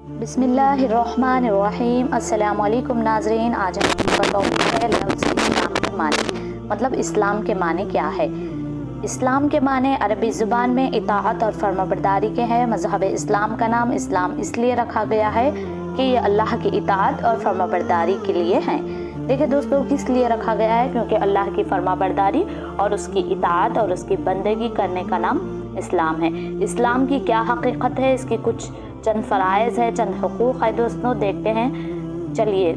बिस्मिल्लाहिर्रहमानिर्रहीम। अस्सलाम वालेकुम नाज़रीन। आज हम बताएंगे लफ्ज़ इस्लाम के माने, मतलब इस्लाम के माने क्या है। इस्लाम के माने अरबी ज़ुबान में इताअत और फर्माबरदारी के हैं। मज़हब इस्लाम का नाम इस्लाम इसलिए रखा गया है कि ये अल्लाह की इताअत और फर्माबरदारी के लिए हैं। देखिए दोस्तों, किस लिए रखा गया है? क्योंकि अल्लाह की फर्माबरदारी और उसकी इताअत और उसकी बंदगी करने का नाम इस्लाम है। इस्लाम की क्या हकीकत है, इसकी कुछ चंद फ़राइज़ है, चंद हुकूक़ है दोस्तों, देखते हैं। चलिए,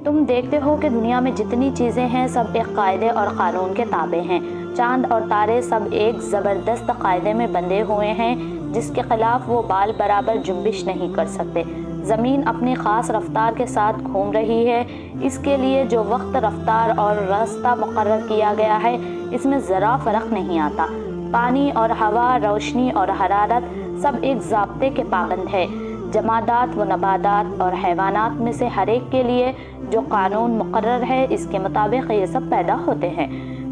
तुम देखते हो कि दुनिया में जितनी चीज़ें हैं सब एक कायदे और क़ानून के ताबे हैं। चांद और तारे सब एक ज़बरदस्त कायदे में बंधे हुए हैं जिसके ख़िलाफ़ वो बाल बराबर जुम्बिश नहीं कर सकते। ज़मीन अपनी ख़ास रफ्तार के साथ घूम रही है। इसके लिए जो वक्त, रफ्तार और रास्ता मुक़र्रर किया गया है, इसमें ज़रा फ़र्क नहीं आता। पानी और हवा, रोशनी और हरारत सब एक ज़ाब्ते के पाबंद है। जमादात व नबादात और हैवानात में से हर एक के लिए जो कानून मुक़र्रर है, इसके मुताबिक ये सब पैदा होते हैं,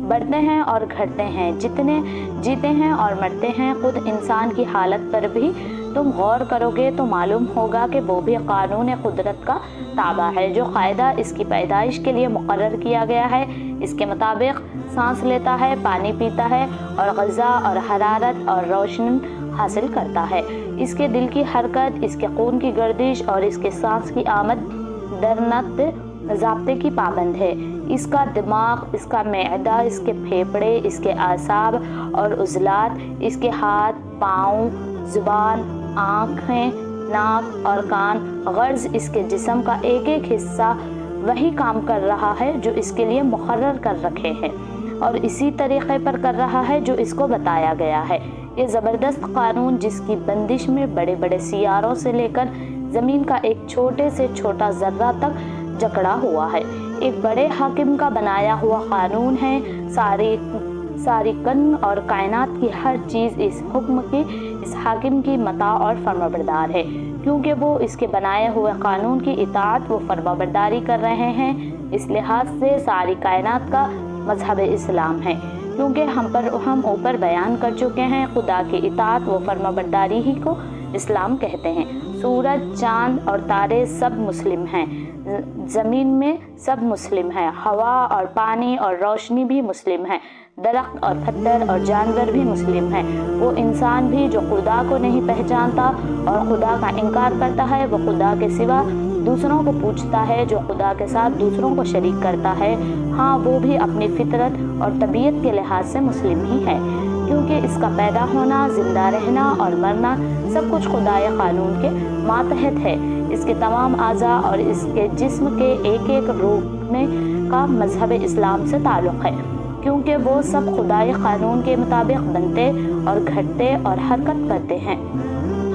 बढ़ते हैं और घटते हैं, जितने जीते हैं और मरते हैं। खुद इंसान की हालत पर भी तुम गौर करोगे तो मालूम होगा कि वो भी कानून कुदरत का ताबा है। जो कायदा इसकी पैदाइश के लिए मुक़र्रर किया गया है, इसके मुताबिक सांस लेता है, पानी पीता है और ग़िज़ा और हरारत और रोशनी हासिल करता है। इसके दिल की हरकत, इसके खून की गर्दिश और इसके सांस की आमद दरनत ज़ाब्ते की पाबंद है। इसका दिमाग, इसका मैदा, इसके फेफड़े, इसके आसाब और उज़लात, इसके हाथ, पाँव, ज़ुबान, आँखें, नाक और कान, गर्ज़ इसके जिस्म का एक एक हिस्सा वही काम कर रहा है जो इसके लिए मुक़र्रर कर रखे हैं और इसी तरीक़े पर कर रहा है जो इसको बताया गया है। ये ज़बरदस्त कानून जिसकी बंदिश में बड़े बड़े सियारों से लेकर ज़मीन का एक छोटे से छोटा ज़र्रा तक जकड़ा हुआ है, एक बड़े हाकिम का बनाया हुआ कानून है। सारी कन और कायनात की हर चीज़ इस हुक्म की, इस हाकिम की मता और फर्माबरदार है, क्योंकि वो इसके बनाए हुए कानून की इताअत व फर्माबरदारी कर रहे हैं। इस लिहाज से सारी कायनात का मज़हब इस्लाम है, क्योंकि हम ऊपर बयान कर चुके हैं, खुदा की इताअत व फर्माबरदारी ही को इस्लाम कहते हैं। सूरज, चाँद और तारे सब मुस्लिम हैं, ज़मीन में सब मुस्लिम हैं, हवा और पानी और रोशनी भी मुस्लिम है, दरख्त और पत्थर और जानवर भी मुस्लिम हैं। वो इंसान भी जो खुदा को नहीं पहचानता और खुदा का इनकार करता है, वो खुदा के सिवा दूसरों को पूछता है, जो खुदा के साथ दूसरों को शरीक करता है, हाँ वो भी अपनी फितरत और तबीयत के लिहाज से मुस्लिम ही है, क्योंकि इसका पैदा होना, ज़िंदा रहना और मरना सब कुछ खुदाए कानून के मातहत है। इसके तमाम आज़ा और इसके जिस्म के एक एक रूपने का मज़हब इस्लाम से ताल्लुक़ है, क्योंकि वो सब खुदाए कानून के मुताबिक बनते और घटते और हरकत करते हैं।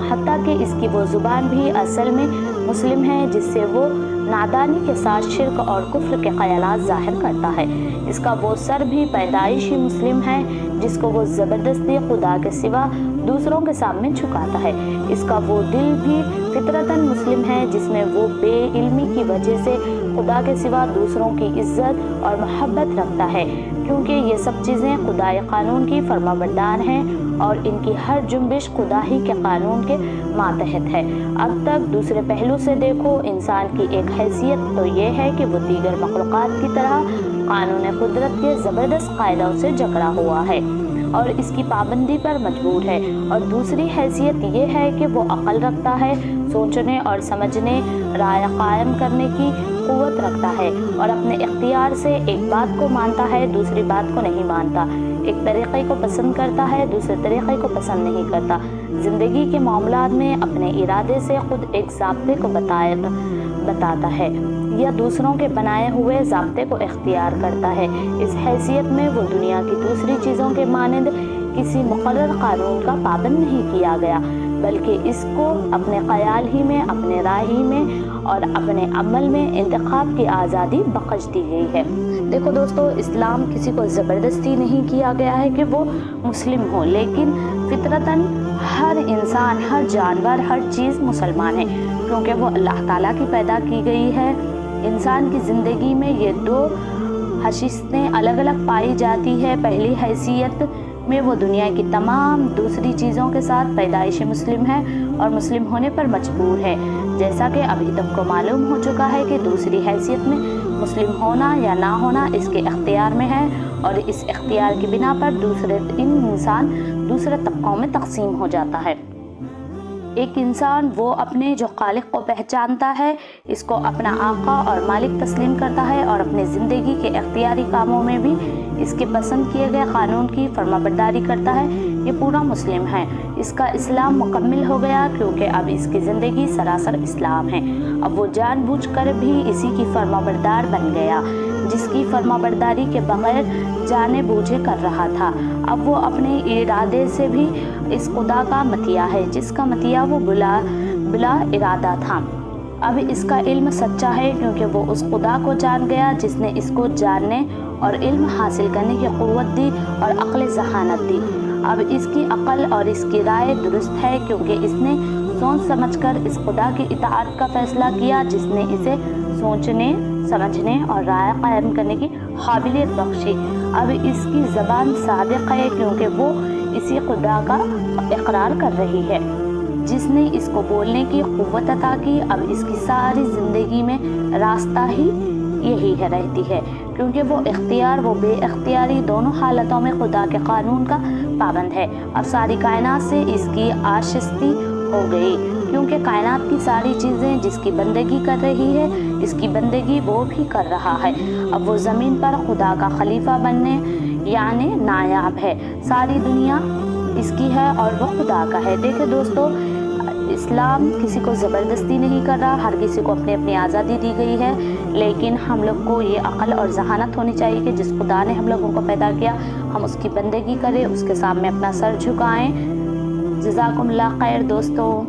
हत्ता कि इसकी वो ज़ुबान भी असल में मुस्लिम है, जिससे वो नादानी के साथ शिर्क और कुफ्र के ख़यालात ज़ाहिर करता है। इसका वो सर भी पैदाइश ही मुस्लिम है, जिसको वो ज़बरदस्ती खुदा के सिवा दूसरों के सामने झुकाता है। इसका वो दिल भी फितरतन मुस्लिम है, जिसमें वो बेइल्मी की वजह से खुदा के सिवा दूसरों की इज़्ज़त और मोहब्बत रखता है, क्योंकि ये सब चीज़ें खुदाए कानून की फर्माबरदार हैं और इनकी हर जुम्बिश खुदा ही के कानून के मातहत है। अब तक दूसरे पहलू से देखो, इंसान की एक हैसियत तो ये है कि वो दीगर मखलूक़ात की तरह कानून कुदरत के ज़बरदस्त कायदों से जकड़ा हुआ है और इसकी पाबंदी पर मजबूर है, और दूसरी हैसियत ये है कि वो अक़ल रखता है, सोचने और समझने, राय कायम करने की क़ुव्वत रखता है और अपने इख्तियार से एक बात को मानता है, दूसरी बात को नहीं मानता, एक तरीक़े को पसंद करता है, दूसरे तरीक़े को पसंद नहीं करता। ज़िंदगी के मामलात में अपने इरादे से खुद एक ज़ाब्ते को बताता है या दूसरों के बनाए हुए ज़ाब्ते को इख्तियार करता है। इस हैसियत में वो दुनिया की दूसरी चीज़ों के मानंद किसी मुक़र्रर कानून का पाबंद नहीं किया गया, बल्कि इसको अपने ख़याल ही में, अपने राय ही में और अपने अमल में इंतखाब की आज़ादी बख्श दी गई है। देखो दोस्तों, इस्लाम किसी को ज़बरदस्ती नहीं किया गया है कि वो मुस्लिम हो, लेकिन फितरतन हर इंसान, हर जानवर, हर चीज़ मुसलमान है, क्योंकि वो अल्लाह ताला की पैदा की गई है। इंसान की ज़िंदगी में ये दो हैसियतें अलग अलग पाई जाती है। पहली हैसियत میں وہ دنیا کی تمام دوسری چیزوں کے ساتھ پیدائشی مسلم ہے اور مسلم ہونے پر مجبور ہے، جیسا کہ ابھی تم کو معلوم ہو چکا ہے کہ دوسری حیثیت میں مسلم ہونا یا نہ ہونا اس کے اختیار میں ہے، اور اس اختیار کی بنا پر انسان دوسرے طبقوں میں تقسیم ہو جاتا ہے۔ ایک انسان وہ اپنے جو خالق کو پہچانتا ہے، اس کو اپنا آقا اور مالک تسلیم کرتا ہے اور اپنی زندگی کے اختیاری کاموں میں بھی اس کے پسند کیے گئے قانون کی فرما برداری کرتا ہے، یہ پورا مسلم ہے۔ اس کا اسلام مکمل ہو گیا کیونکہ اب اس کی زندگی سراسر اسلام ہے۔ اب وہ جان بوجھ کر بھی اسی کی فرما بردار بن گیا جس کی فرما برداری کے بغیر جانے بوجھے کر رہا تھا۔ اب وہ اپنے ارادے سے بھی اس خدا کا مطیع ہے جس کا مطیع وہ بلا ارادہ تھا۔ اب اس کا علم سچا ہے کیونکہ وہ اس خدا کو جان گیا جس نے اس کو جاننے اور علم حاصل کرنے کی قوت دی اور عقل ذہانت دی۔ اب اس کی عقل اور اس کی رائے درست ہے کیونکہ اس نے سوچ سمجھ کر اس خدا کی اطاعت کا فیصلہ کیا جس نے اسے سوچنے، سمجھنے اور رائے قائم کرنے کی قابلیت بخشی۔ اب اس کی زبان صادق ہے کیونکہ وہ اسی خدا کا اقرار کر رہی ہے جس نے اس کو بولنے کی قوت عطا کی۔ اب اس کی ساری زندگی میں راستہ ہی یہی ہے رہتی ہے کیونکہ وہ اختیار و بے اختیاری دونوں حالتوں میں خدا کے قانون کا پابند ہے۔ اب ساری کائنات سے اس کی آشستی ہو گئی کیونکہ کائنات کی ساری چیزیں جس کی بندگی کر رہی ہے اس کی بندگی وہ بھی کر رہا ہے۔ اب وہ زمین پر خدا کا خلیفہ بننے یعنی نایاب ہے، ساری دنیا اس کی ہے اور وہ خدا کا ہے۔ دیکھیں دوستو، اسلام کسی کو زبردستی نہیں کر رہا، ہر کسی کو اپنی اپنی آزادی دی گئی ہے، لیکن ہم لوگ کو یہ عقل اور ذہانت ہونی چاہیے کہ جس خدا نے ہم لوگوں کو پیدا کیا ہم اس کی بندگی کریں، اس کے سامنے اپنا سر جھکائیں۔ جزاکم اللہ خیر دوستو۔